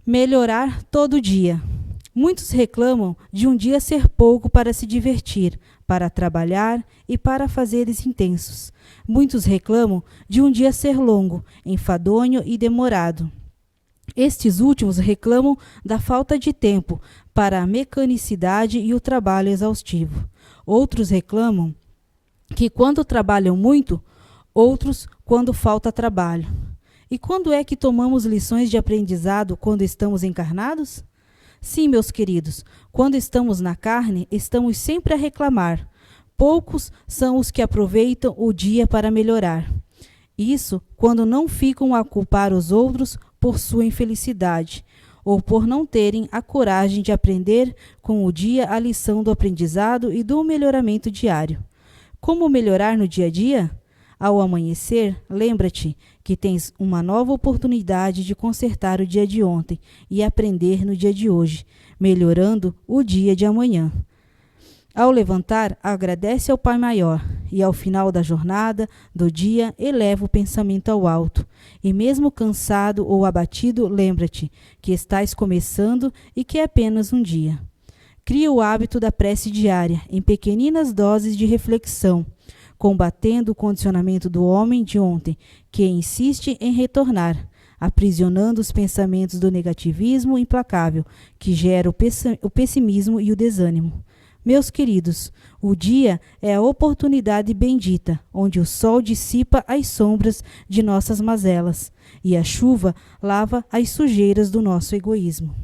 Melhorar todo dia. Muitos reclamam de um dia ser pouco para se divertir, para trabalhar e para afazeres intensos. Muitos reclamam de um dia ser longo, enfadonho e demorado. Estes últimos reclamam da falta de tempo para a mecanicidade e o trabalho exaustivo. Outros reclamam que quando trabalham muito, outros quando falta trabalho. E quando é que tomamos lições de aprendizado quando estamos encarnados? Sim, meus queridos, quando estamos na carne, estamos sempre a reclamar. Poucos são os que aproveitam o dia para melhorar. Isso quando não ficam a culpar os outros por sua infelicidade, ou por não terem a coragem de aprender com o dia a lição do aprendizado e do melhoramento diário. Como melhorar no dia a dia? Ao amanhecer, lembra-te que tens uma nova oportunidade de consertar o dia de ontem e aprender no dia de hoje, melhorando o dia de amanhã. Ao levantar, agradece ao Pai Maior e ao final da jornada, do dia, eleva o pensamento ao alto. E mesmo cansado ou abatido, lembra-te que estás começando e que é apenas um dia. Cria o hábito da prece diária, em pequeninas doses de reflexão, combatendo o condicionamento do homem de ontem, que insiste em retornar, aprisionando os pensamentos do negativismo implacável, que gera o pessimismo e o desânimo. Meus queridos, o dia é a oportunidade bendita, onde o sol dissipa as sombras de nossas mazelas e a chuva lava as sujeiras do nosso egoísmo.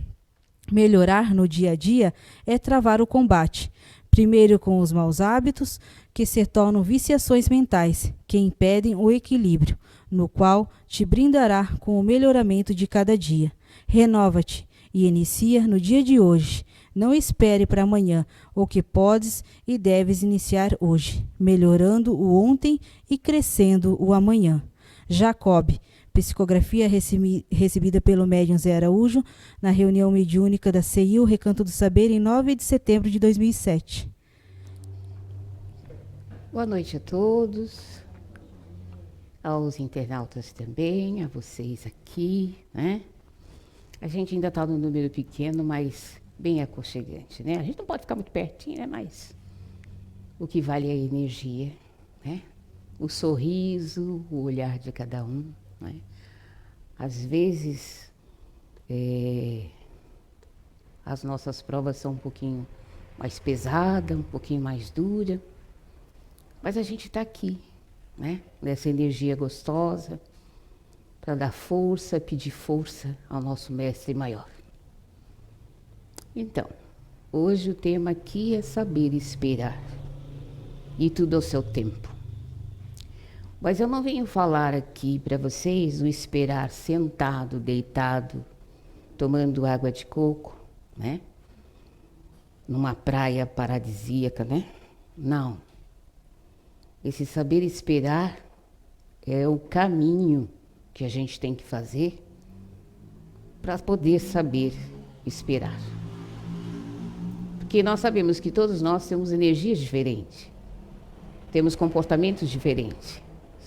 Melhorar no dia a dia é travar o combate, primeiro com os maus hábitos, que se tornam viciações mentais, que impedem o equilíbrio, no qual te brindará com o melhoramento de cada dia. Renova-te e inicia no dia de hoje. Não espere para amanhã o que podes e deves iniciar hoje, melhorando o ontem e crescendo o amanhã. Jacob, psicografia recebida pelo médium Zé Araújo na reunião mediúnica da CEIU Recanto do Saber em 9 de setembro de 2007. Boa noite a todos, aos internautas também, a vocês aqui, né? A gente ainda está num número pequeno, mas bem aconchegante, né? A gente não pode ficar muito pertinho, né? Mas o que vale é a energia, né? O sorriso, o olhar de cada um, né? Às vezes, as nossas provas são um pouquinho mais pesadas, um pouquinho mais duras, mas a gente está aqui, né? Nessa energia gostosa, para dar força, pedir força ao nosso mestre maior. Então, hoje o tema aqui é saber esperar, e tudo ao seu tempo. Mas eu não venho falar aqui para vocês o esperar sentado, deitado, tomando água de coco, né? Numa praia paradisíaca, né? Não. Esse saber esperar é o caminho que a gente tem que fazer para poder saber esperar. Porque nós sabemos que todos nós temos energias diferentes, temos comportamentos diferentes,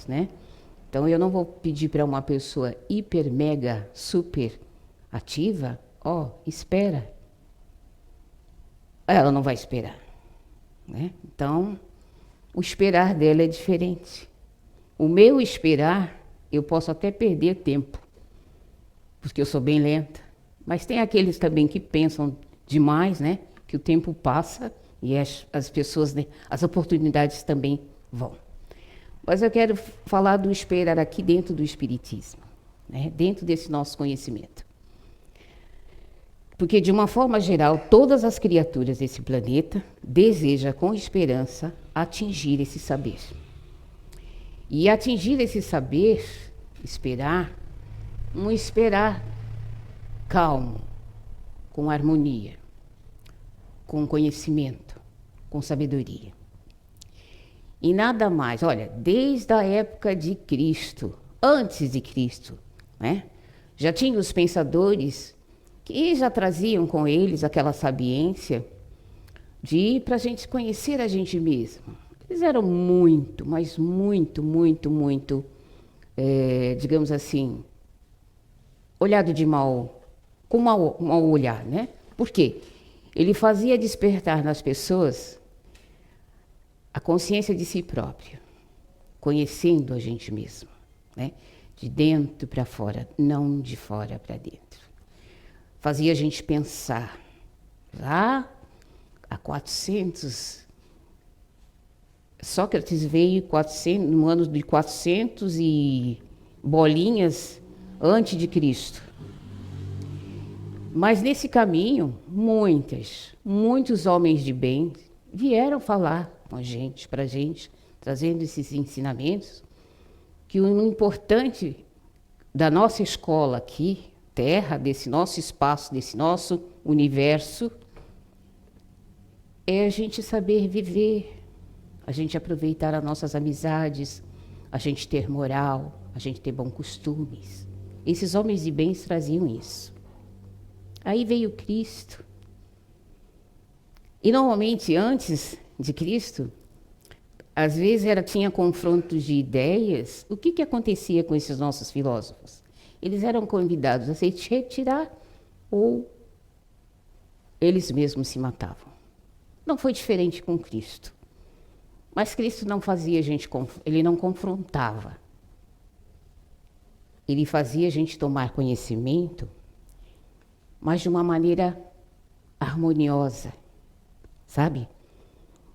né? Então eu não vou pedir para uma pessoa hiper, mega, super ativa, espera. Ela não vai esperar, né? Então, o esperar dela é diferente. O meu esperar, eu posso até perder tempo, porque eu sou bem lenta. Mas tem aqueles também que pensam demais, né? Que o tempo passa e as pessoas, né? As oportunidades também vão. Mas eu quero falar do esperar aqui dentro do Espiritismo, né? Dentro desse nosso conhecimento. Porque, de uma forma geral, todas as criaturas desse planeta desejam, com esperança, atingir esse saber. E atingir esse saber, esperar, um esperar calmo, com harmonia, com conhecimento, com sabedoria. E nada mais, olha, desde a época de Cristo, antes de Cristo, né? Já tinha os pensadores que já traziam com eles aquela sabiência para a gente conhecer a gente mesmo. Eles eram muito, mas muito, digamos assim, olhado de mal com um mau olhar, né? Por quê? Ele fazia despertar nas pessoas a consciência de si próprio, conhecendo a gente mesmo, né? De dentro para fora, não de fora para dentro. Fazia a gente pensar. Lá, há 400... Sócrates veio no ano de 400 e bolinhas antes de Cristo. Mas nesse caminho, muitos homens de bem vieram falar com a gente, para a gente, trazendo esses ensinamentos, que o importante da nossa escola aqui, Terra, desse nosso espaço, desse nosso universo, é a gente saber viver, a gente aproveitar as nossas amizades, a gente ter moral, a gente ter bons costumes. Esses homens de bem traziam isso. Aí veio Cristo. E normalmente, antes de Cristo, às vezes tinha confrontos de ideias. O que acontecia com esses nossos filósofos? Eles eram convidados a se retirar ou eles mesmos se matavam. Não foi diferente com Cristo. Mas Cristo não fazia a gente, ele não confrontava. Ele fazia a gente tomar conhecimento, mas de uma maneira harmoniosa, sabe?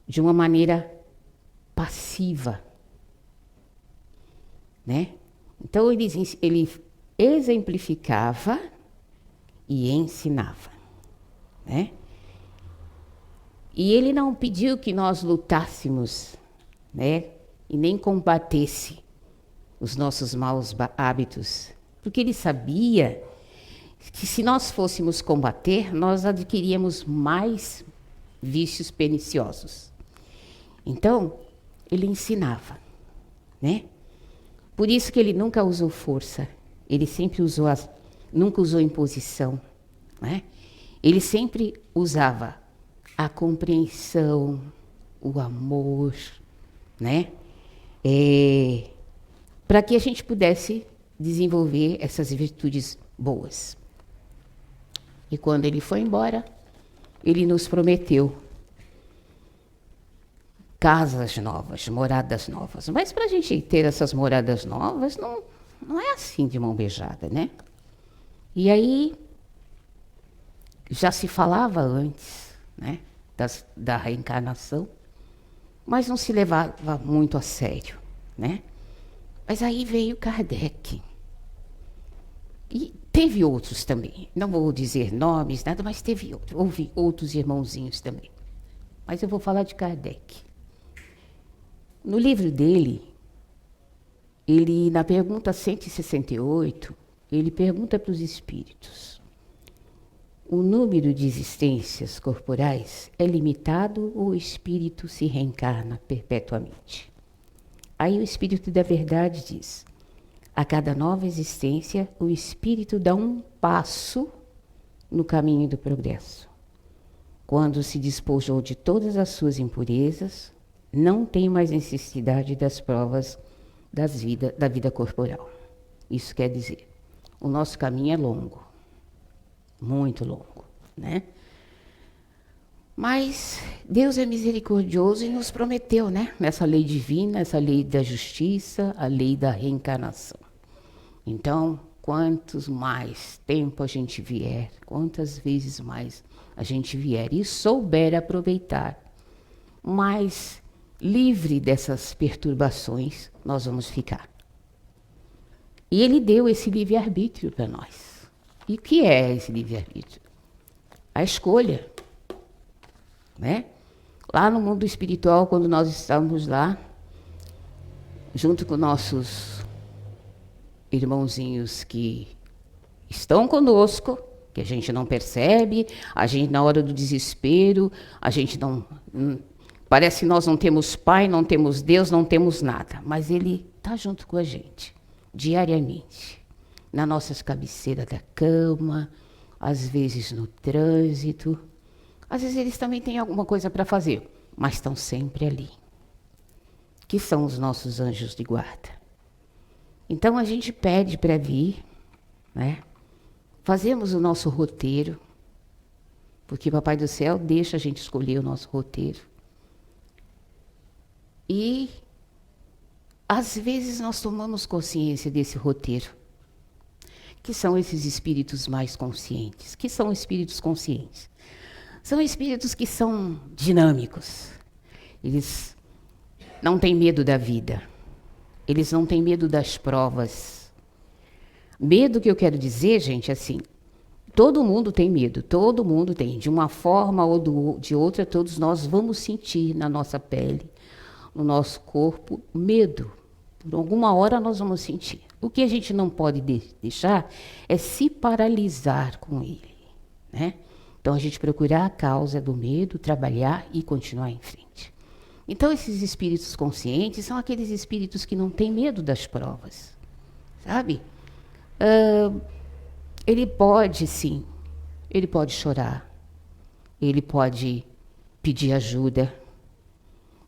De uma maneira passiva, né? Então ele exemplificava e ensinava, né? E ele não pediu que nós lutássemos, né? E nem combatesse os nossos maus hábitos, porque ele sabia que se nós fôssemos combater, nós adquiríamos mais vícios perniciosos. Então, ele ensinava, né? Por isso que ele nunca usou força, ele sempre nunca usou imposição, né? Ele sempre usava a compreensão, o amor, né? Para que a gente pudesse desenvolver essas virtudes boas. E quando ele foi embora, ele nos prometeu casas novas, moradas novas. Mas para a gente ter essas moradas novas, não é assim de mão beijada, né? E aí, já se falava antes, né, da reencarnação, mas não se levava muito a sério, né? Mas aí veio Kardec. E teve outros também. Não vou dizer nomes, nada, mas houve outros irmãozinhos também. Mas eu vou falar de Kardec. No livro dele, na pergunta 168, ele pergunta para os espíritos: o número de existências corporais é limitado ou o espírito se reencarna perpetuamente? Aí o Espírito da Verdade diz: a cada nova existência, o espírito dá um passo no caminho do progresso. Quando se despojou de todas as suas impurezas, não tem mais necessidade das provas da vida corporal. Isso quer dizer, o nosso caminho é longo, muito longo, né? Mas Deus é misericordioso e nos prometeu, né? Nessa lei divina, essa lei da justiça, a lei da reencarnação. Então, quantos mais tempo a gente vier, quantas vezes mais a gente vier e souber aproveitar, mais livre dessas perturbações nós vamos ficar. E ele deu esse livre-arbítrio para nós. E o que é esse livre-arbítrio? A escolha, né? Lá no mundo espiritual, quando nós estamos lá, junto com nossos irmãozinhos que estão conosco, que a gente não percebe, a gente na hora do desespero, a gente não... Parece que nós não temos Pai, não temos Deus, não temos nada. Mas Ele está junto com a gente, diariamente. Nas nossas cabeceiras da cama, às vezes no trânsito. Às vezes eles também têm alguma coisa para fazer, mas estão sempre ali. Que são os nossos anjos de guarda. Então a gente pede para vir, né? fazemos o nosso roteiro, porque Papai do Céu deixa a gente escolher o nosso roteiro. E, às vezes, nós tomamos consciência desse roteiro, que são esses espíritos mais conscientes. Que são espíritos conscientes? São espíritos que são dinâmicos. Eles não têm medo da vida. Eles não têm medo das provas. Medo que eu quero dizer, gente, assim, todo mundo tem medo, todo mundo tem. De uma forma ou de outra, todos nós vamos sentir na nossa pele, no nosso corpo, medo. Por alguma hora nós vamos sentir. O que a gente não pode deixar é se paralisar com ele, né? Então, a gente procurar a causa do medo, trabalhar e continuar em frente. Então, esses espíritos conscientes são aqueles espíritos que não têm medo das provas, sabe? Ele pode, sim, ele pode chorar, ele pode pedir ajuda,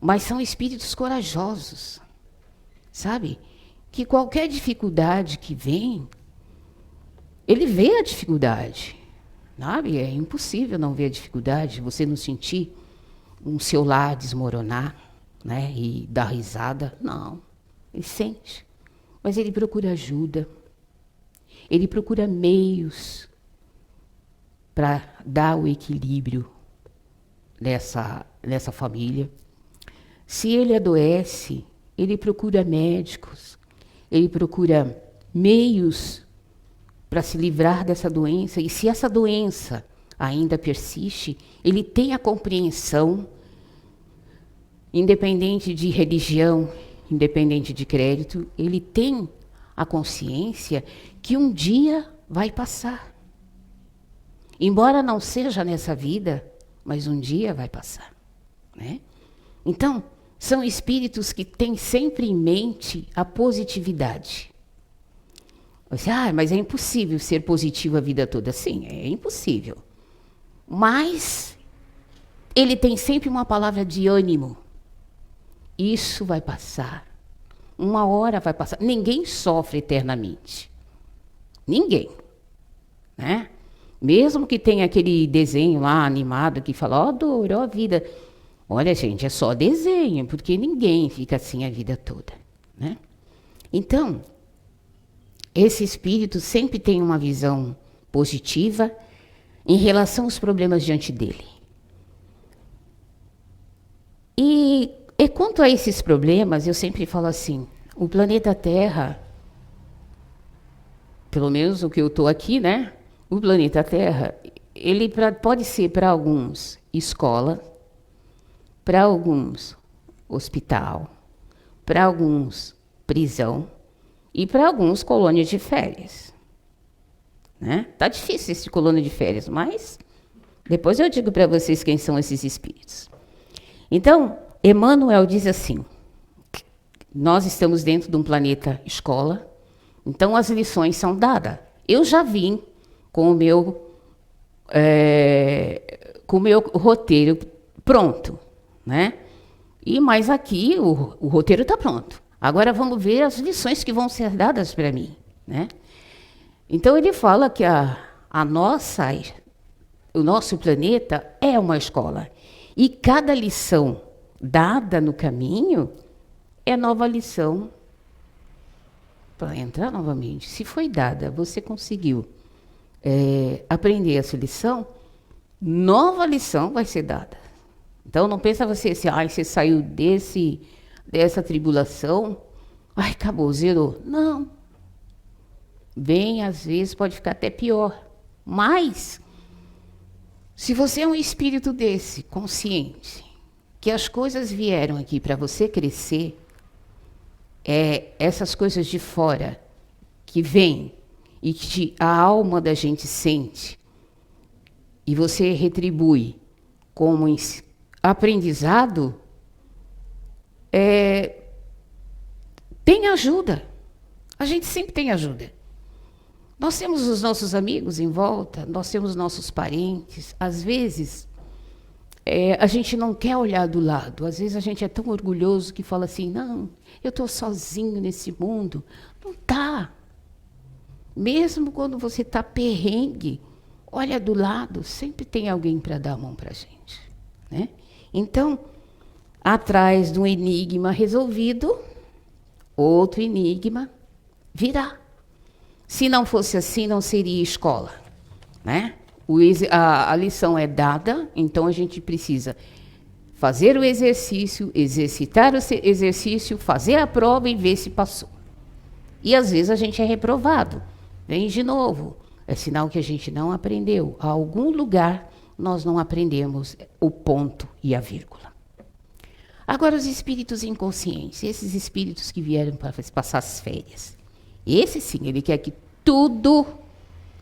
mas são espíritos corajosos, sabe? Que qualquer dificuldade que vem, ele vê a dificuldade, sabe? É impossível não ver a dificuldade, você não sentir um seu lar desmoronar, né? E dar risada. Não, ele sente. Mas ele procura ajuda, ele procura meios para dar o equilíbrio nessa família. Se ele adoece, ele procura médicos, ele procura meios para se livrar dessa doença. E se essa doença ainda persiste, ele tem a compreensão, independente de religião, independente de crédito, ele tem a consciência que um dia vai passar. Embora não seja nessa vida, mas um dia vai passar, né? Então, são espíritos que têm sempre em mente a positividade. Você, mas é impossível ser positivo a vida toda. Sim, é impossível. Mas ele tem sempre uma palavra de ânimo. Isso vai passar. Uma hora vai passar. Ninguém sofre eternamente. Ninguém, né? Mesmo que tenha aquele desenho lá animado que fala, ó dor, ó vida. Olha, gente, é só desenho, porque ninguém fica assim a vida toda, né? Então, esse espírito sempre tem uma visão positiva em relação aos problemas diante dele. E quanto a esses problemas, eu sempre falo assim, o planeta Terra, pelo menos o que eu estou aqui, né? O planeta Terra, ele pode ser para alguns escola, para alguns hospital, para alguns prisão e para alguns colônia de férias, né? Tá difícil esse colônia de férias, mas depois eu digo para vocês quem são esses espíritos. Então, Emmanuel diz assim, nós estamos dentro de um planeta escola, então as lições são dadas. Eu já vim com o meu roteiro pronto, né? Mas aqui o roteiro está pronto. Agora vamos ver as lições que vão ser dadas para mim, né? Então ele fala que o nosso planeta é uma escola. E cada lição dada no caminho é nova lição para entrar novamente. Se foi dada, você conseguiu aprender essa lição, nova lição vai ser dada. Então não pensa você assim, você saiu dessa tribulação, acabou, zerou. Não. Bem, às vezes pode ficar até pior. Mas, se você é um espírito desse, consciente, que as coisas vieram aqui para você crescer, essas coisas de fora que vêm e que a alma da gente sente, e você retribui como aprendizado, tem ajuda. A gente sempre tem ajuda. Nós temos os nossos amigos em volta, nós temos nossos parentes. Às vezes, a gente não quer olhar do lado. Às vezes a gente é tão orgulhoso que fala assim, não, eu estou sozinho nesse mundo. Não está. Mesmo quando você está perrengue, olha do lado, sempre tem alguém para dar a mão para a gente, né? Então, atrás de um enigma resolvido, outro enigma virá. Se não fosse assim, não seria escola, né? A lição é dada, então a gente precisa fazer o exercício, exercitar o exercício, fazer a prova e ver se passou. E às vezes a gente é reprovado. Vem de novo. É sinal que a gente não aprendeu. A algum lugar nós não aprendemos o ponto e a vírgula. Agora, os espíritos inconscientes, esses espíritos que vieram para passar as férias. Esse sim, ele quer que tudo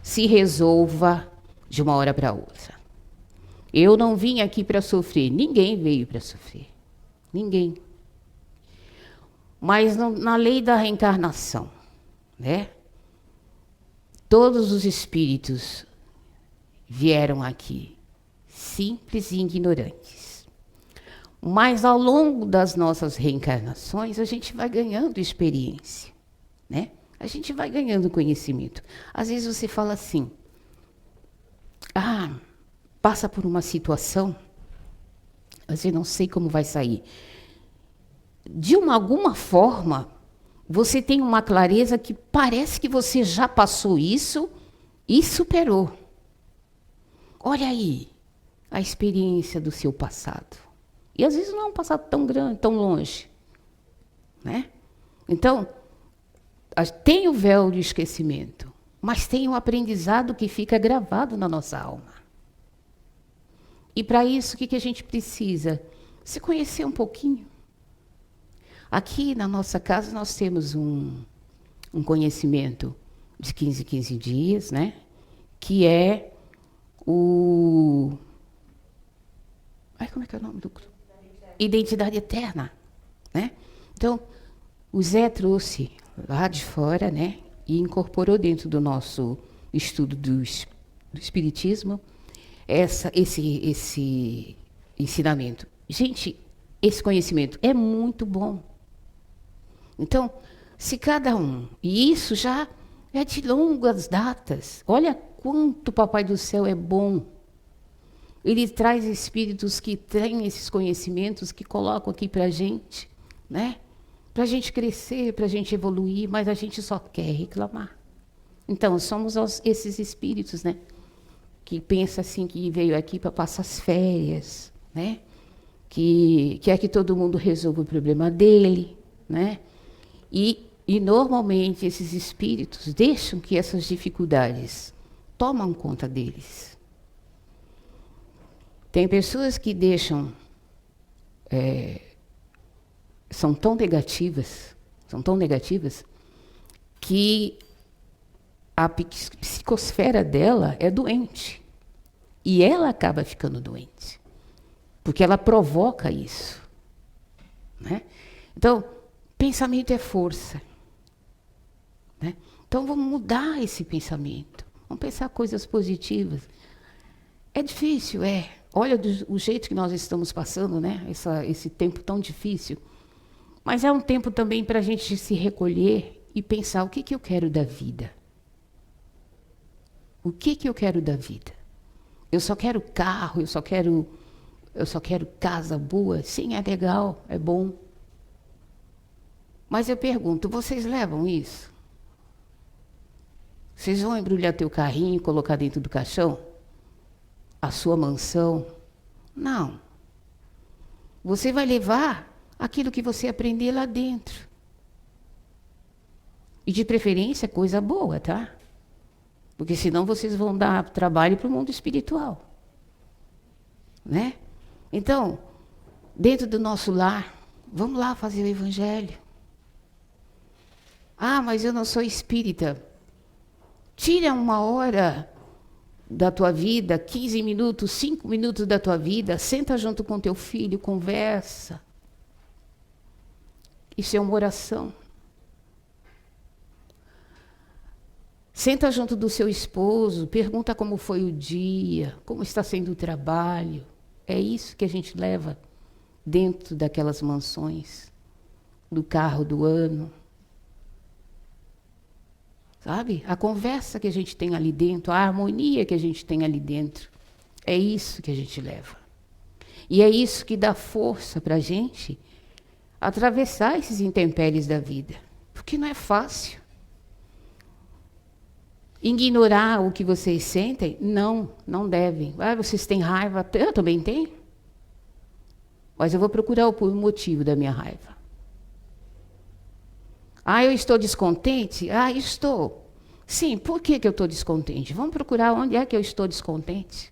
se resolva de uma hora para outra. Eu não vim aqui para sofrer, ninguém veio para sofrer. Ninguém. Mas na lei da reencarnação, né? Todos os espíritos vieram aqui, simples e ignorantes. Mas ao longo das nossas reencarnações, a gente vai ganhando experiência, né? A gente vai ganhando conhecimento. Às vezes você fala assim, passa por uma situação, mas eu não sei como vai sair. De alguma forma, você tem uma clareza que parece que você já passou isso e superou. Olha aí a experiência do seu passado. E às vezes não é um passado tão grande, tão longe, né? Então, tem o véu de esquecimento, mas tem o aprendizado que fica gravado na nossa alma. E para isso, o que a gente precisa? Se conhecer um pouquinho. Aqui na nossa casa nós temos um conhecimento de 15 em 15 dias, né? Que é o... como é que é o nome do grupo? Identidade Eterna, né? Então, o Zé trouxe lá de fora, né? E incorporou dentro do nosso estudo do Espiritismo esse ensinamento. Gente, esse conhecimento é muito bom. Então, se cada um... E isso já é de longas datas. Olha quanto o Papai do Céu é bom. Ele traz espíritos que têm esses conhecimentos, que colocam aqui para a gente, né? Para a gente crescer, para a gente evoluir, mas a gente só quer reclamar. Então, somos esses espíritos, né? Que pensa assim, que veio aqui para passar as férias, né? Que quer que todo mundo resolva o problema dele, né? E normalmente esses espíritos deixam que essas dificuldades tomam conta deles. Tem pessoas que deixam, são tão negativas, que a psicosfera dela é doente. E ela acaba ficando doente. Porque ela provoca isso, né? Então, pensamento é força, né? Então, vamos mudar esse pensamento. Vamos pensar coisas positivas. É difícil, é. Olha o jeito que nós estamos passando, né? Esse tempo tão difícil. Mas é um tempo também para a gente se recolher e pensar o que eu quero da vida. O que eu quero da vida? Eu só quero carro, eu só quero casa boa. Sim, é legal, é bom. Mas eu pergunto, vocês levam isso? Vocês vão embrulhar teu carrinho e colocar dentro do caixão? A sua mansão? Não. Você vai levar aquilo que você aprender lá dentro. E de preferência, coisa boa, tá? Porque senão vocês vão dar trabalho para o mundo espiritual, né? Então, dentro do nosso lar, vamos lá fazer o evangelho. Mas eu não sou espírita. Tira uma hora da tua vida, 15 minutos, 5 minutos da tua vida, senta junto com teu filho, conversa. Isso é uma oração. Senta junto do seu esposo, pergunta como foi o dia, como está sendo o trabalho. É isso que a gente leva dentro daquelas mansões, do carro do ano. sabe? A conversa que a gente tem ali dentro, a harmonia que a gente tem ali dentro, é isso que a gente leva. E é isso que dá força para a gente atravessar esses intempéries da vida, porque não é fácil. Ignorar o que vocês sentem? Não, não devem. Ah, vocês têm raiva? Eu também tenho. Mas eu vou procurar o motivo da minha raiva. Ah, eu estou descontente? Ah, estou. Sim, por que eu estou descontente? Vamos procurar onde é que eu estou descontente.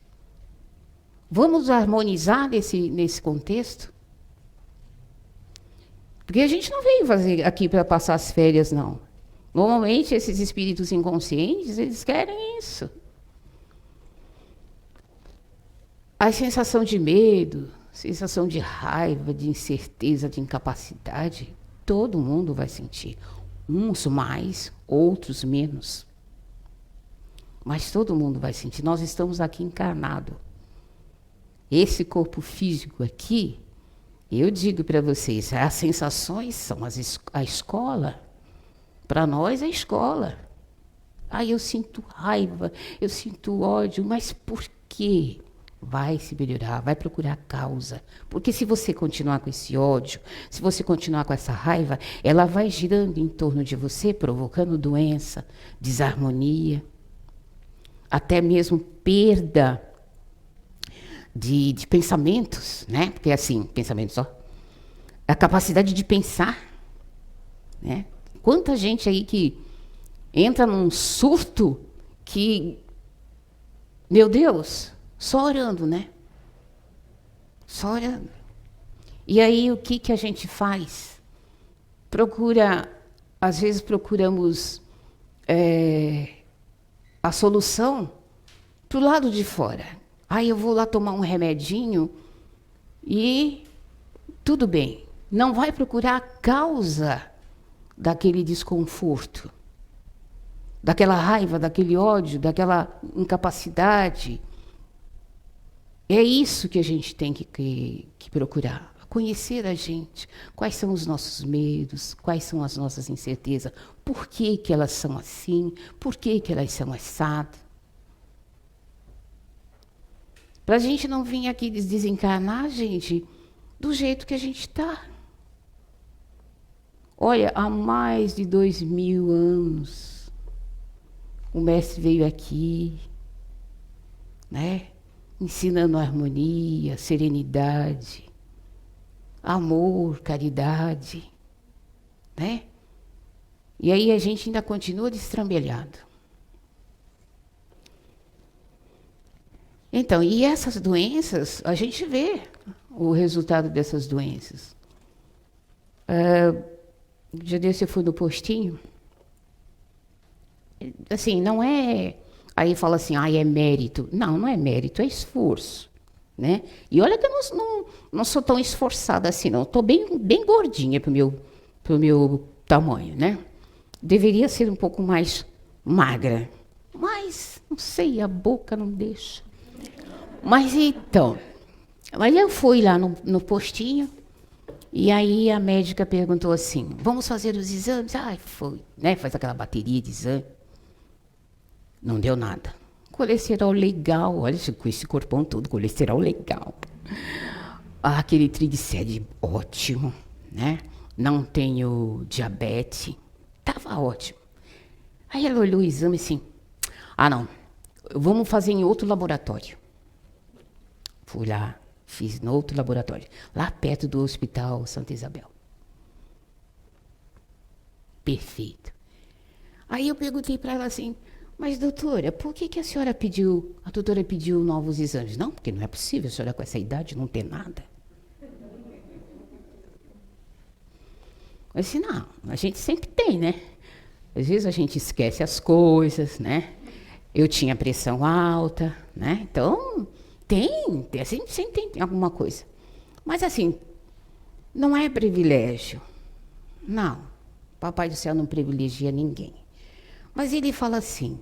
Vamos harmonizar nesse contexto? Porque a gente não veio fazer aqui para passar as férias, não. Normalmente, esses espíritos inconscientes, eles querem isso. A sensação de medo, sensação de raiva, de incerteza, de incapacidade, todo mundo vai sentir. Uns mais, outros menos. Mas todo mundo vai sentir. Nós estamos aqui encarnados. Esse corpo físico aqui, eu digo para vocês, as sensações são a escola. Para nós é escola. Aí eu sinto raiva, eu sinto ódio, mas por quê? Vai se melhorar, vai procurar causa. Porque se você continuar com esse ódio, se você continuar com essa raiva, ela vai girando em torno de você, provocando doença, desarmonia, até mesmo perda de pensamentos, né? Porque assim, pensamentos, ó, a capacidade de pensar, né? Quanta gente aí que entra num surto que, meu Deus, só orando, né? Só orando. E aí o que a gente faz? Às vezes procuramos a solução para o lado de fora. Aí eu vou lá tomar um remedinho e tudo bem. Não vai procurar a causa daquele desconforto, daquela raiva, daquele ódio, daquela incapacidade. É isso que a gente tem que procurar. Conhecer a gente. Quais são os nossos medos, quais são as nossas incertezas, por que elas são assim, por que elas são assadas. Para a gente não vir aqui desencarnar, gente, do jeito que a gente está. Olha, há mais de 2000 anos, o mestre veio aqui, né, ensinando harmonia, serenidade, amor, caridade, né? E aí a gente ainda continua destrambelhado. Então, e essas doenças, a gente vê o resultado dessas doenças. Um dia desse eu fui no postinho. Assim, não é... Aí fala assim, é mérito. Não, não é mérito, é esforço. Né? E olha que eu não sou tão esforçada assim, não. Estou bem gordinha pro meu tamanho, né? Deveria ser um pouco mais magra. Mas, não sei, a boca não deixa. Mas então, eu fui lá no postinho, e aí a médica perguntou assim, vamos fazer os exames? Foi, né? Faz aquela bateria de exame. Não deu nada. Colesterol legal, olha, com esse corpão todo, colesterol legal. Aquele triglicéride ótimo, né? Não tenho diabetes, tava ótimo. Aí ela olhou o exame assim, não, vamos fazer em outro laboratório. Fui lá, fiz no outro laboratório, lá perto do Hospital Santa Isabel. Perfeito. Aí eu perguntei para ela assim, mas doutora, por que a doutora pediu novos exames? Não, porque não é possível, a senhora com essa idade não ter nada. Eu disse, não, a gente sempre tem, né? Às vezes a gente esquece as coisas, né? Eu tinha pressão alta, né? Então, sempre tem alguma coisa. Mas assim, não é privilégio. Não, Papai do Céu não privilegia ninguém. Mas ele fala assim,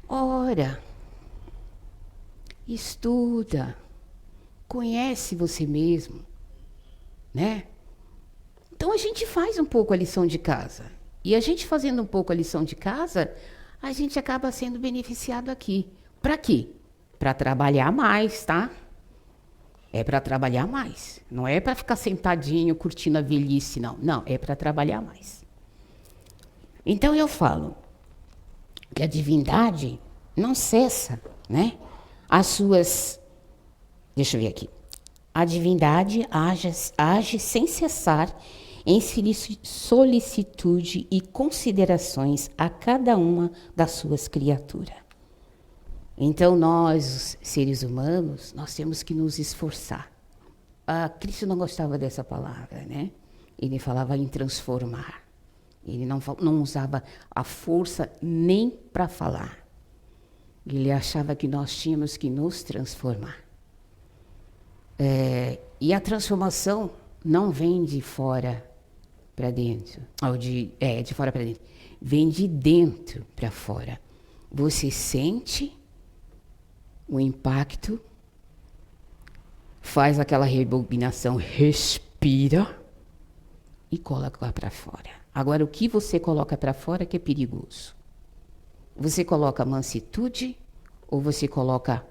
ora, estuda, conhece você mesmo, né? Então a gente faz um pouco a lição de casa. E a gente fazendo um pouco a lição de casa, a gente acaba sendo beneficiado aqui. Para quê? Para trabalhar mais, tá? É para trabalhar mais. Não é para ficar sentadinho curtindo a velhice, não. Não, é para trabalhar mais. Então eu falo que a divindade não cessa, né? As suas... Deixa eu ver aqui. A divindade age sem cessar em solicitude e considerações a cada uma das suas criaturas. Então, nós, os seres humanos, nós temos que nos esforçar. Cristo não gostava dessa palavra, né? Ele falava em transformar. Ele não usava a força nem para falar. Ele achava que nós tínhamos que nos transformar. E a transformação não vem de fora para dentro. De fora para dentro. Vem de dentro para fora. Você sente o impacto, faz aquela rebobinação, respira e coloca para fora. Agora, o que você coloca para fora que é perigoso? Você coloca mansitude ou você coloca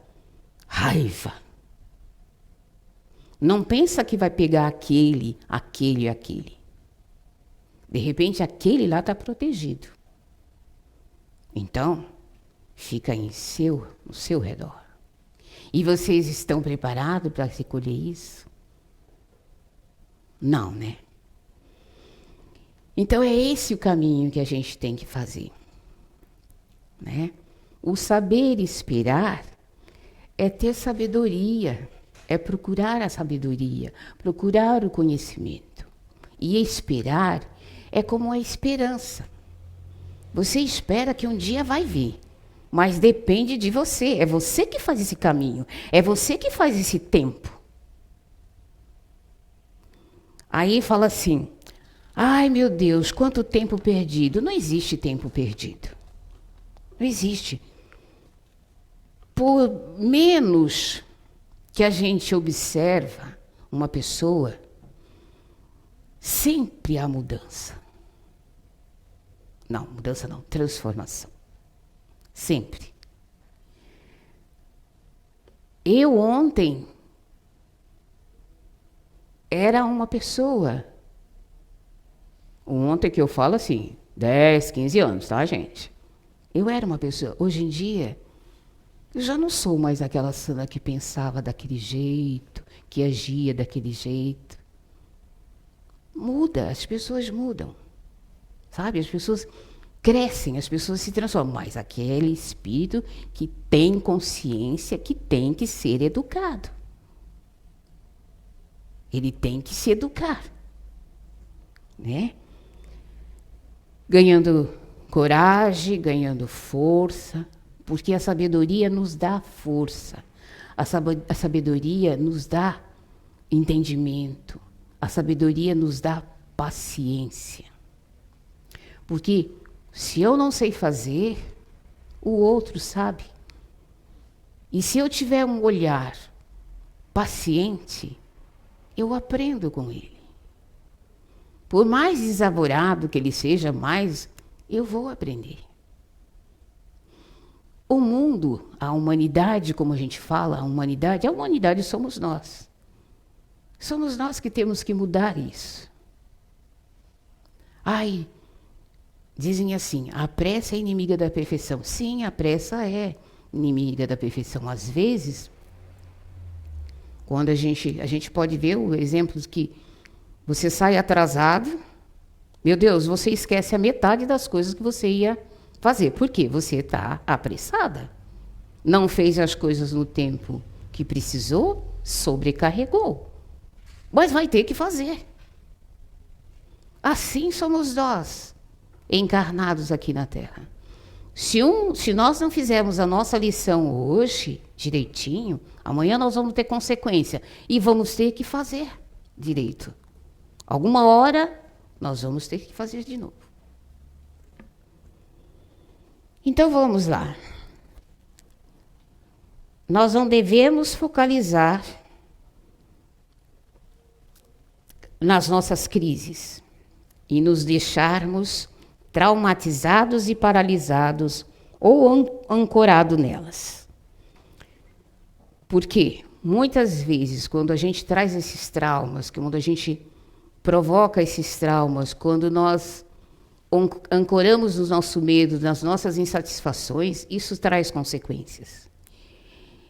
raiva? Não pensa que vai pegar aquele. De repente, aquele lá está protegido. Então, fica no seu redor. E vocês estão preparados para recolher isso? Não, né? Então, é esse o caminho que a gente tem que fazer. Né? O saber esperar é ter sabedoria, é procurar a sabedoria, procurar o conhecimento. E esperar é como a esperança. Você espera que um dia vai vir, mas depende de você. É você que faz esse caminho, é você que faz esse tempo. Aí fala assim, ai meu Deus, quanto tempo perdido. Não existe tempo perdido. Não existe. Por menos que a gente observa uma pessoa, sempre há mudança. Não, mudança não, transformação. Sempre. Eu ontem era uma pessoa. Ontem que eu falo assim, 10, 15 anos, tá, gente? Eu era uma pessoa. Hoje em dia, eu já não sou mais aquela Sandra que pensava daquele jeito, que agia daquele jeito. Muda, as pessoas mudam. Sabe? As pessoas crescem, as pessoas se transformam. Mas aquele espírito que tem consciência, que tem que ser educado. Ele tem que se educar. Né? Ganhando coragem, ganhando força, porque a sabedoria nos dá força. A sabedoria nos dá entendimento. A sabedoria nos dá paciência. Porque se eu não sei fazer, o outro sabe. E se eu tiver um olhar paciente, eu aprendo com ele. Por mais desavorado que ele seja, mais eu vou aprender. O mundo, a humanidade, como a gente fala, a humanidade somos nós. Somos nós que temos que mudar isso. Ai, dizem assim, a pressa é inimiga da perfeição. Sim, a pressa é inimiga da perfeição. Às vezes, quando a gente pode ver o exemplo que você sai atrasado, meu Deus, você esquece a metade das coisas que você ia fazer. Por quê? Você está apressada. Não fez as coisas no tempo que precisou, sobrecarregou. Mas vai ter que fazer. Assim somos nós, encarnados aqui na Terra. Se nós não fizermos a nossa lição hoje, direitinho, amanhã nós vamos ter consequência. E vamos ter que fazer direito. Alguma hora, nós vamos ter que fazer de novo. Então, vamos lá. Nós não devemos focalizar nas nossas crises e nos deixarmos traumatizados e paralisados ou ancorados nelas. Por quê? Muitas vezes, quando a gente traz esses traumas, quando a gente provoca esses traumas, quando nós ancoramos no nosso medo, nas nossas insatisfações, isso traz consequências.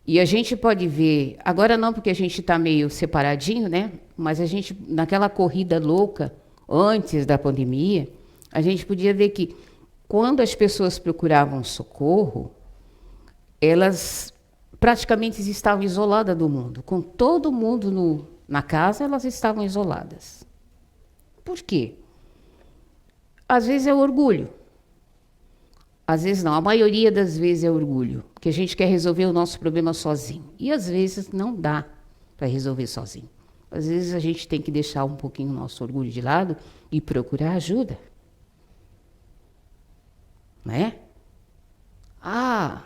E a gente pode ver, agora não porque a gente está meio separadinho, né? Mas a gente, naquela corrida louca, antes da pandemia, a gente podia ver que quando as pessoas procuravam socorro, elas praticamente estavam isoladas do mundo. Com todo mundo na casa, elas estavam isoladas. Por quê? Às vezes é orgulho. Às vezes não, a maioria das vezes é orgulho, porque a gente quer resolver o nosso problema sozinho. E às vezes não dá para resolver sozinho. Às vezes a gente tem que deixar um pouquinho o nosso orgulho de lado e procurar ajuda. Né? Ah,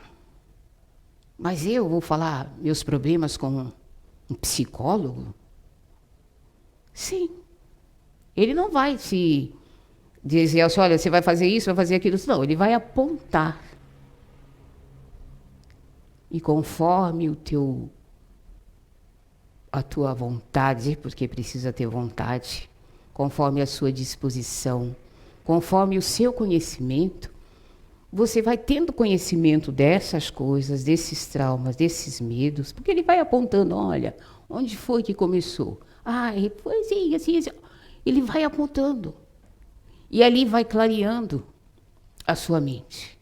mas eu vou falar meus problemas com um psicólogo? Sim. Ele não vai te dizer assim, olha, você vai fazer isso, vai fazer aquilo. Não, ele vai apontar. E conforme a tua vontade, porque precisa ter vontade, conforme a sua disposição, conforme o seu conhecimento, você vai tendo conhecimento dessas coisas, desses traumas, desses medos, porque ele vai apontando, olha, onde foi que começou? Ah, foi assim, assim, assim. Ele vai apontando. E ali vai clareando a sua mente.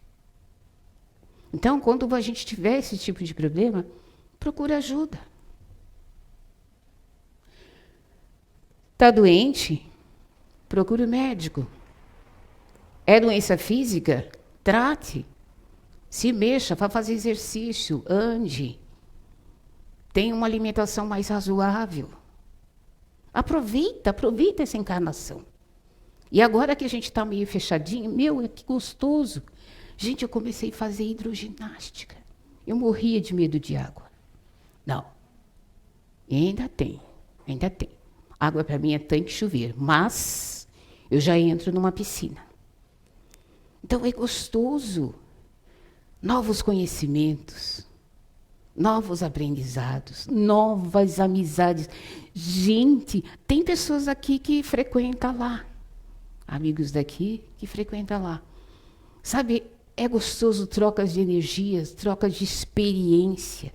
Então, quando a gente tiver esse tipo de problema, procura ajuda. Está doente? Procure o médico. É doença física? Trate. Se mexa, vá fazer exercício, ande. Tenha uma alimentação mais razoável. Aproveita essa encarnação. E agora que a gente está meio fechadinho, que gostoso. Gente, eu comecei a fazer hidroginástica. Eu morria de medo de água. Não. E ainda tem. Água para mim é tanque e chuveiro, mas eu já entro numa piscina. Então é gostoso. Novos conhecimentos, novos aprendizados, novas amizades. Gente, tem pessoas aqui que frequentam lá. Amigos daqui que frequentam lá. Sabe, é gostoso trocas de energias, trocas de experiência.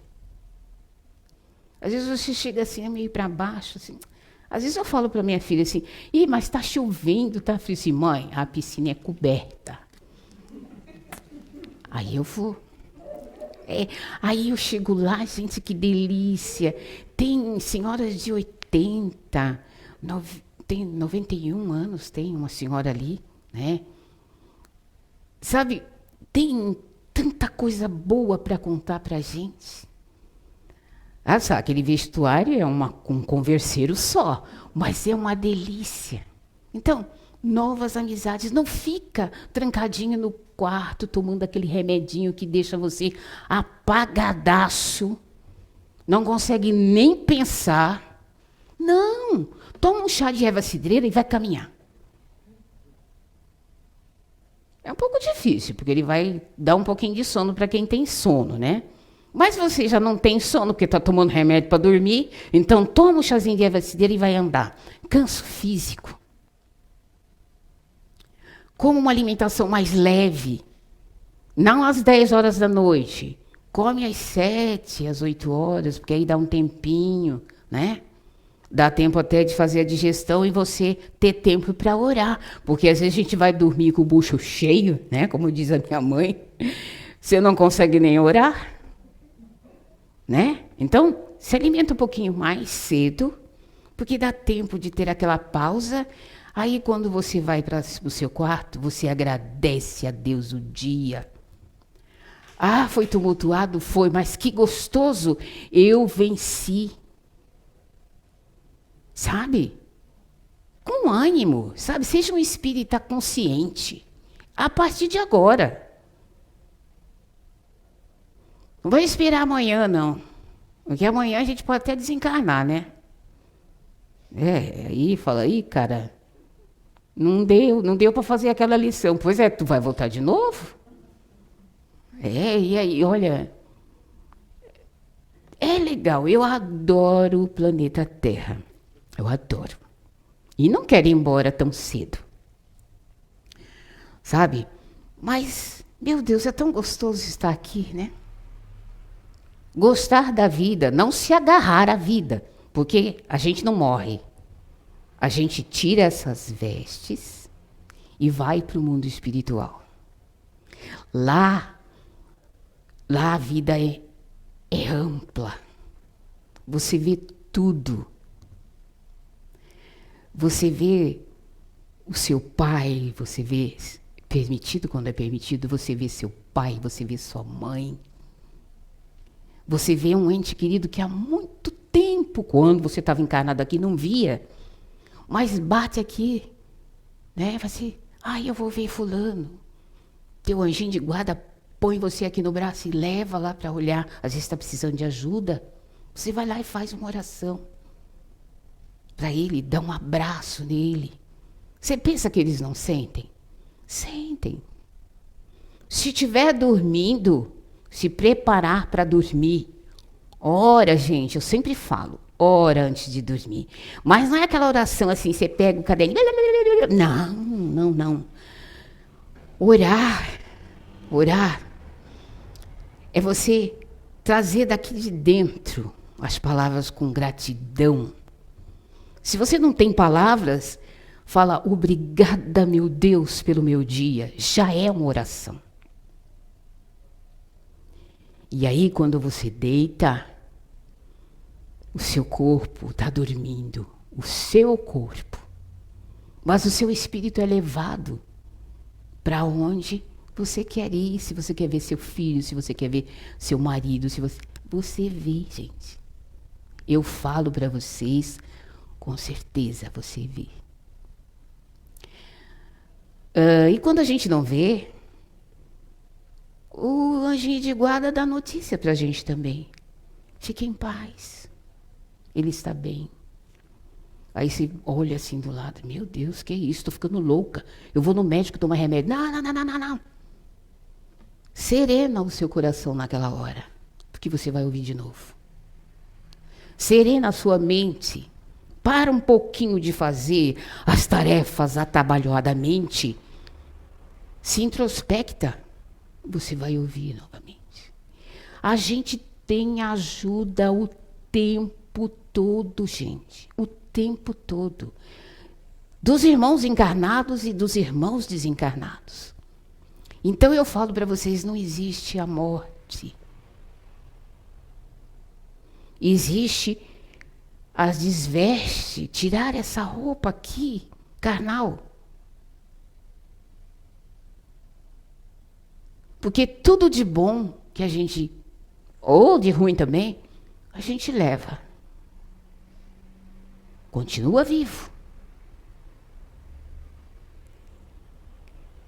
Às vezes você chega assim, meio para baixo, assim. Às vezes eu falo para minha filha assim, mas está chovendo, tá frio. Assim, mãe, a piscina é coberta. Aí eu vou. Aí eu chego lá, gente, que delícia. Tem senhoras de 80, tem 91 anos, tem uma senhora ali, né? Sabe, tem tanta coisa boa para contar para a gente. Ah, sabe, aquele vestuário é um converseiro só, mas é uma delícia. Então, novas amizades. Não fica trancadinho no quarto, tomando aquele remedinho que deixa você apagadaço. Não consegue nem pensar. Não, toma um chá de erva cidreira e vai caminhar. É um pouco difícil, porque ele vai dar um pouquinho de sono para quem tem sono, né? Mas você já não tem sono, porque está tomando remédio para dormir, então toma um chazinho de erva cidreira e vai andar. Canso físico. Como uma alimentação mais leve, não às 10 horas da noite. Come às 7, às 8 horas, porque aí dá um tempinho, né? Dá tempo até de fazer a digestão e você ter tempo para orar. Porque às vezes a gente vai dormir com o bucho cheio, né? Como diz a minha mãe. Você não consegue nem orar, né? Então, se alimenta um pouquinho mais cedo, porque dá tempo de ter aquela pausa. Aí, quando você vai para o seu quarto, você agradece a Deus o dia. Ah, foi tumultuado? Foi, mas que gostoso! Eu venci. Sabe? Com ânimo, sabe? Seja um espírita consciente. A partir de agora. Não vai esperar amanhã, não. Porque amanhã a gente pode até desencarnar, né? Aí fala, cara... Não deu para fazer aquela lição. Pois é, tu vai voltar de novo? E aí, olha, é legal, eu adoro o planeta Terra. Eu adoro. E não quero ir embora tão cedo. Sabe? Mas, meu Deus, é tão gostoso estar aqui, né? Gostar da vida, não se agarrar à vida, porque a gente não morre. A gente tira essas vestes e vai para o mundo espiritual. Lá a vida é ampla. Você vê tudo. Você vê o seu pai, você vê permitido quando é permitido, você vê seu pai, você vê sua mãe. Você vê um ente querido que há muito tempo, quando você estava encarnado aqui, não via. Mas bate aqui, né? Você, eu vou ver fulano. Teu anjinho de guarda põe você aqui no braço e leva lá para olhar. Às vezes está precisando de ajuda. Você vai lá e faz uma oração para ele, dá um abraço nele. Você pensa que eles não sentem? Sentem. Se estiver dormindo, se preparar para dormir. Ora, gente, eu sempre falo, ora antes de dormir. Mas não é aquela oração assim, você pega o caderninho. Não. Orar é você trazer daqui de dentro as palavras com gratidão. Se você não tem palavras, fala obrigada, meu Deus, pelo meu dia. Já é uma oração. E aí, quando você deita, o seu corpo está dormindo. O seu corpo. Mas o seu espírito é levado para onde você quer ir. Se você quer ver seu filho, se você quer ver seu marido, se você vê, gente. Eu falo para vocês, com certeza você vê. E quando a gente não vê, o anjinho de guarda dá notícia para a gente também. Fique em paz. Ele está bem. Aí você olha assim do lado. Meu Deus, que isso? Estou ficando louca. Eu vou no médico tomar remédio. Não. Serena o seu coração naquela hora. Porque você vai ouvir de novo. Serena a sua mente. Para um pouquinho de fazer as tarefas atabalhoadamente. Se introspecta. Você vai ouvir novamente. A gente tem ajuda o tempo todo, gente. O tempo todo. Dos irmãos encarnados e dos irmãos desencarnados. Então eu falo para vocês, não existe a morte. Existe a desveste, tirar essa roupa aqui, carnal. Porque tudo de bom que a gente, ou de ruim também, a gente leva. Continua vivo.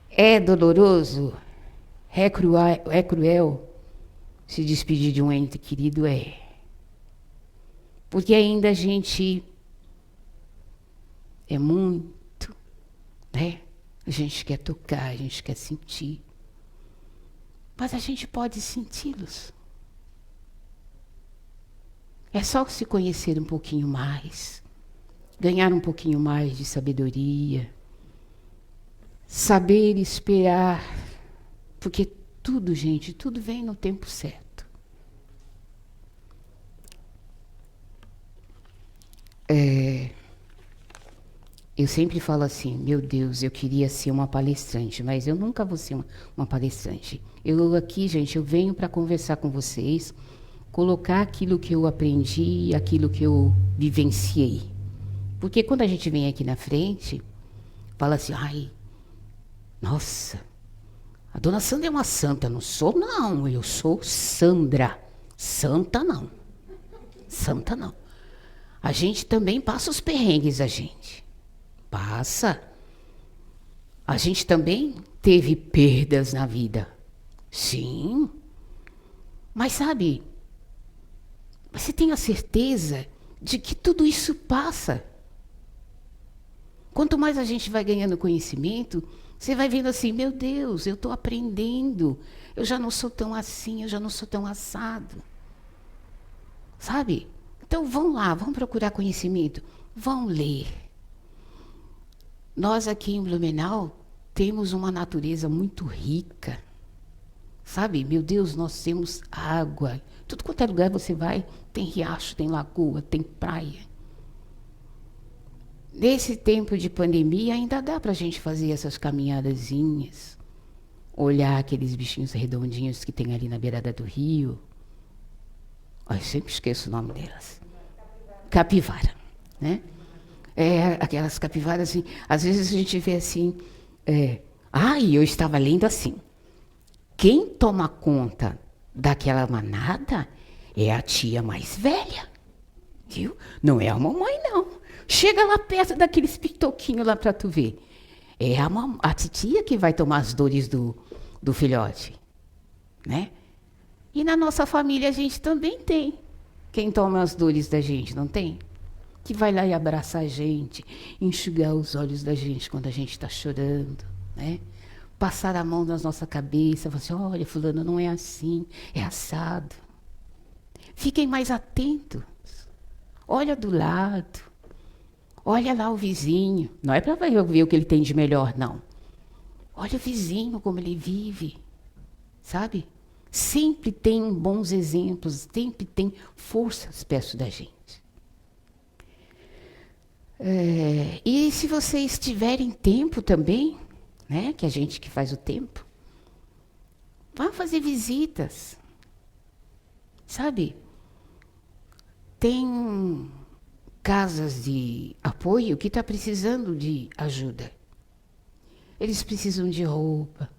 É doloroso, é cruel se despedir de um ente querido, Porque ainda a gente é muito, né? A gente quer tocar, a gente quer sentir. Mas a gente pode senti-los. É só se conhecer um pouquinho mais, ganhar um pouquinho mais de sabedoria, saber esperar, porque tudo, gente, tudo vem no tempo certo. Eu sempre falo assim, meu Deus, eu queria ser uma palestrante, mas eu nunca vou ser uma palestrante. Eu aqui, gente, eu venho para conversar com vocês, colocar aquilo que eu aprendi, aquilo que eu vivenciei. Porque quando a gente vem aqui na frente, fala assim, nossa, a dona Sandra é uma santa. Não sou, não, eu sou Sandra. Santa não. Santa não. A gente também passa os perrengues, a gente. Passa. A gente também teve perdas na vida. Sim. Mas sabe, você tem a certeza de que tudo isso passa. Quanto mais a gente vai ganhando conhecimento, você vai vendo assim, meu Deus, eu estou aprendendo, eu já não sou tão assim, eu já não sou tão assado. Sabe? Então vão lá, vão procurar conhecimento, vão ler. Nós aqui em Blumenau temos uma natureza muito rica. Sabe? Meu Deus, nós temos água. Tudo quanto é lugar você vai, tem riacho, tem lagoa, tem praia. Nesse tempo de pandemia, ainda dá para a gente fazer essas caminhadazinhas, olhar aqueles bichinhos redondinhos que tem ali na beirada do rio. Eu sempre esqueço o nome delas. Capivara, né? Aquelas capivaras, assim, às vezes a gente vê assim... eu estava lendo assim, quem toma conta daquela manada é a tia mais velha, viu? Não é a mamãe, não. Chega lá perto daqueles pitoquinhos lá para tu ver. É a titia que vai tomar as dores do filhote, né? E na nossa família a gente também tem quem toma as dores da gente, não tem? Que vai lá e abraça a gente, enxugar os olhos da gente quando a gente está chorando, né? Passar a mão na nossa cabeça, falar assim, olha, fulano, não é assim, é assado. Fiquem mais atentos. Olha do lado. Olha lá o vizinho. Não é para ver o que ele tem de melhor, não. Olha o vizinho, como ele vive. Sabe? Sempre tem bons exemplos, sempre tem forças perto da gente. E se vocês tiverem tempo também, né, que a gente que faz o tempo, vá fazer visitas. Sabe? Tem casas de apoio que está precisando de ajuda. Eles precisam de roupa,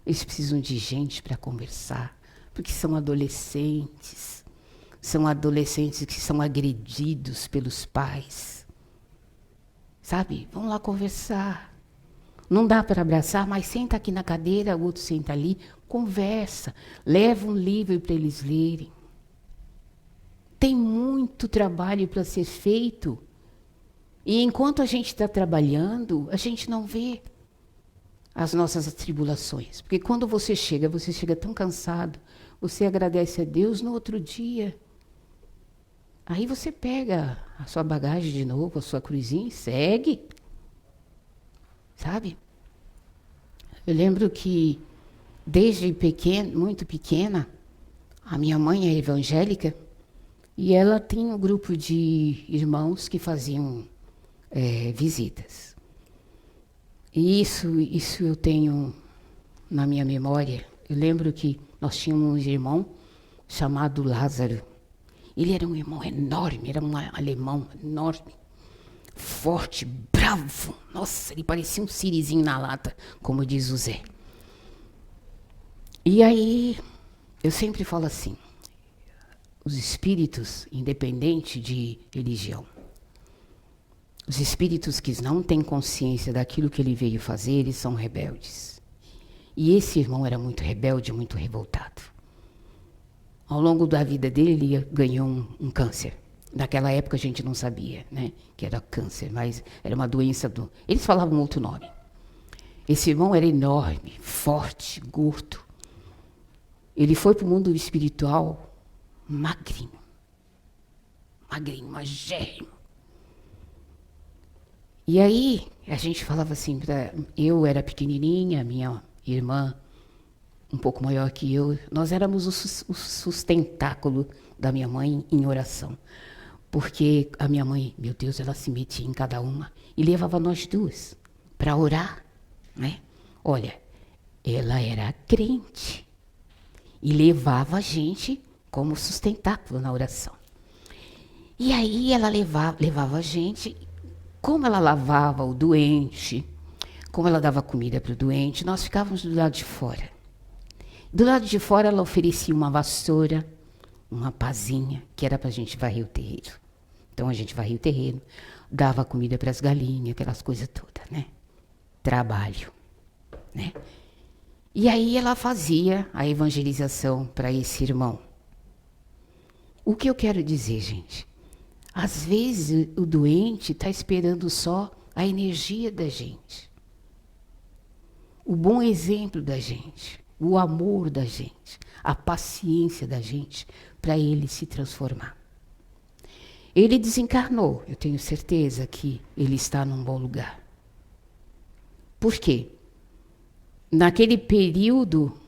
eles precisam de gente para conversar, porque são adolescentes que são agredidos pelos pais. Sabe? Vão lá conversar. Não dá para abraçar, mas senta aqui na cadeira, o outro senta ali, conversa, leva um livro para eles lerem. Tem muito trabalho para ser feito. E enquanto a gente está trabalhando, a gente não vê as nossas atribulações. Porque quando você chega tão cansado, você agradece a Deus no outro dia. Aí você pega a sua bagagem de novo, a sua cruzinha e segue. Sabe? Eu lembro que, desde muito pequena, a minha mãe é evangélica, e ela tem um grupo de irmãos que faziam visitas. E isso eu tenho na minha memória. Eu lembro que nós tínhamos um irmão chamado Lázaro. Ele era um irmão enorme, era um alemão enorme, forte, bravo. Nossa, ele parecia um sirizinho na lata, como diz o Zé. E aí, eu sempre falo assim, os espíritos, independente de religião, os espíritos que não têm consciência daquilo que ele veio fazer, eles são rebeldes. E esse irmão era muito rebelde, muito revoltado. Ao longo da vida dele, ele ganhou um câncer. Naquela época a gente não sabia, né, que era câncer, mas era uma doença Eles falavam outro nome. Esse irmão era enorme, forte, gordo. Ele foi para o mundo espiritual magrinho, magérrimo. E aí, a gente falava assim, eu era pequenininha, minha irmã, um pouco maior que eu, nós éramos o sustentáculo da minha mãe em oração. Porque a minha mãe, meu Deus, ela se metia em cada uma e levava nós duas para orar, né? Olha, ela era crente e levava a gente como sustentáculo na oração. E aí ela levava a gente, como ela lavava o doente, como ela dava comida para o doente, nós ficávamos do lado de fora. Do lado de fora ela oferecia uma vassoura, uma pazinha, que era para a gente varrer o terreiro. Então a gente varria o terreiro, dava comida para as galinhas, aquelas coisas todas, né? Trabalho, né? E aí ela fazia a evangelização para esse irmão. O que eu quero dizer, gente? Às vezes o doente está esperando só a energia da gente, o bom exemplo da gente, o amor da gente, a paciência da gente, para ele se transformar. Ele desencarnou, eu tenho certeza que ele está num bom lugar. Por quê? Naquele período,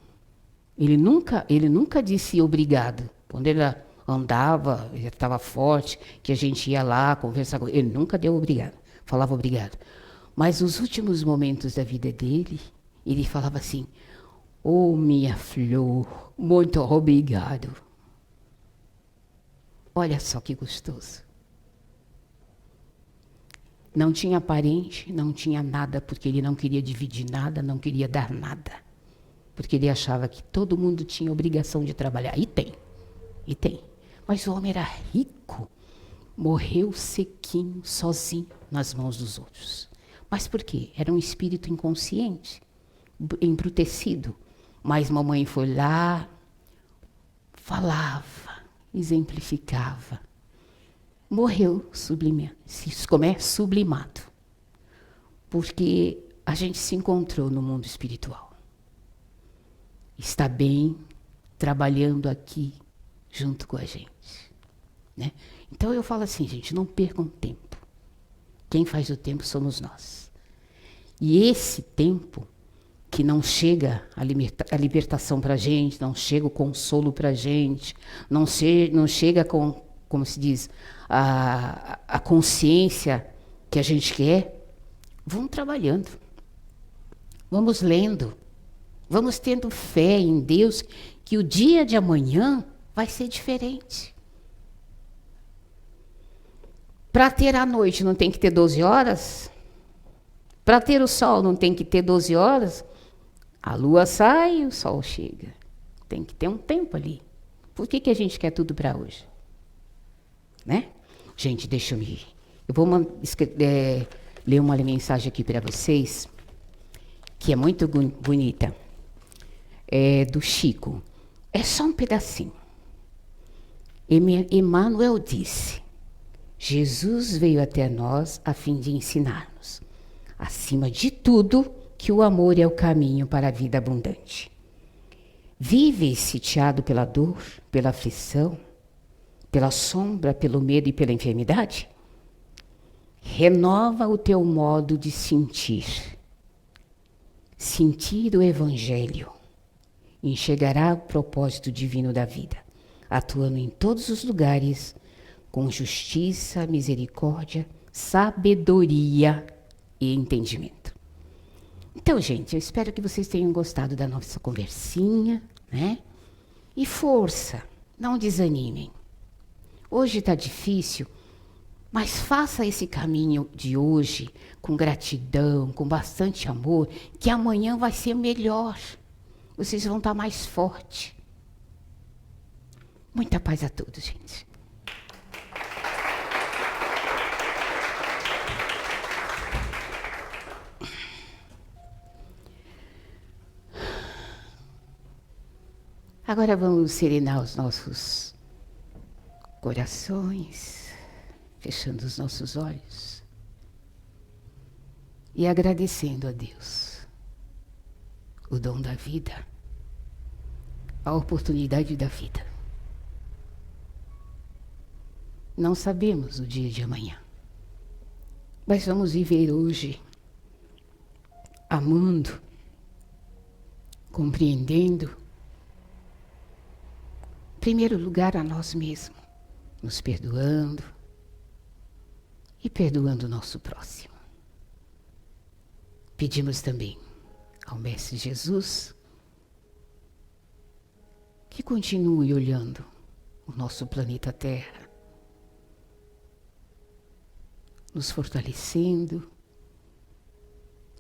ele nunca disse obrigado. Quando ele andava, ele estava forte, que a gente ia lá conversar com ele, ele nunca deu obrigado, falava obrigado. Mas nos últimos momentos da vida dele, ele falava assim: "Oh, minha flor, muito obrigado." Olha só que gostoso. Não tinha parente, não tinha nada, porque ele não queria dividir nada, não queria dar nada. Porque ele achava que todo mundo tinha obrigação de trabalhar. E tem. Mas o homem era rico, morreu sequinho, sozinho, nas mãos dos outros. Mas por quê? Era um espírito inconsciente, embrutecido. Mas mamãe foi lá, falava, exemplificava. Morreu sublimado. Porque a gente se encontrou no mundo espiritual. Está bem, trabalhando aqui, junto com a gente. Né? Então eu falo assim, gente, não percam tempo. Quem faz o tempo somos nós. E esse tempo que não chega a libertação para a gente, não chega o consolo para a gente, não chega com, como se diz, a consciência que a gente quer, vamos trabalhando, vamos lendo, vamos tendo fé em Deus que o dia de amanhã vai ser diferente. Para ter a noite não tem que ter 12 horas? Para ter o sol não tem que ter 12 horas? A lua sai e o sol chega. Tem que ter um tempo ali. Por que a gente quer tudo para hoje? Né? Gente, deixa eu ir. Eu vou ler uma mensagem aqui para vocês, que é muito bonita. É do Chico. É só um pedacinho. Emmanuel disse: Jesus veio até nós a fim de ensinar-nos, acima de tudo, que o amor é o caminho para a vida abundante. Vive sitiado pela dor, pela aflição, pela sombra, pelo medo e pela enfermidade? Renova o teu modo de sentir. Sentir o Evangelho. Enxergará o propósito divino da vida, atuando em todos os lugares, com justiça, misericórdia, sabedoria e entendimento. Então, gente, eu espero que vocês tenham gostado da nossa conversinha, né? E força, não desanimem. Hoje está difícil, mas faça esse caminho de hoje com gratidão, com bastante amor, que amanhã vai ser melhor. Vocês vão estar mais fortes. Muita paz a todos, gente. Agora vamos serenar os nossos corações, fechando os nossos olhos e agradecendo a Deus o dom da vida, a oportunidade da vida. Não sabemos o dia de amanhã, mas vamos viver hoje amando, compreendendo, em primeiro lugar a nós mesmos, nos perdoando e perdoando o nosso próximo. Pedimos também ao Mestre Jesus que continue olhando o nosso planeta Terra, nos fortalecendo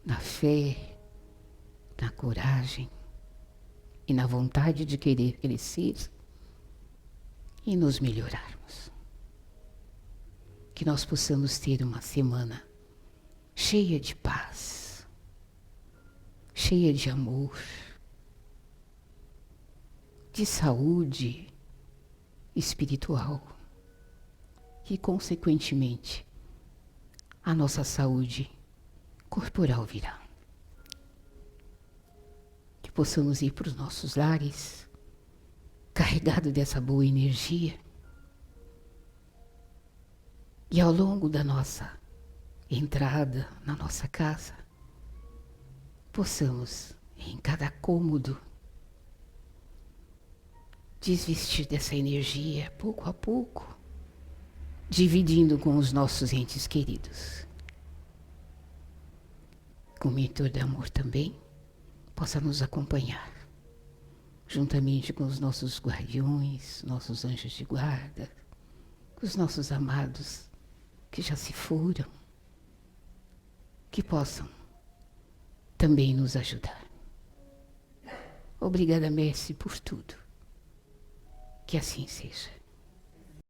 na fé, na coragem e na vontade de querer crescer e nos melhorarmos. Que nós possamos ter uma semana cheia de paz, cheia de amor, de saúde espiritual e, consequentemente, a nossa saúde corporal virá. Que possamos ir para os nossos lares carregados dessa boa energia. E ao longo da nossa entrada na nossa casa, possamos, em cada cômodo, desvestir dessa energia pouco a pouco, dividindo com os nossos entes queridos. Que o mentor de amor também possa nos acompanhar, juntamente com os nossos guardiões, nossos anjos de guarda, os nossos amados que já se foram, que possam também nos ajudar. Obrigada, Mestre, por tudo. Que assim seja.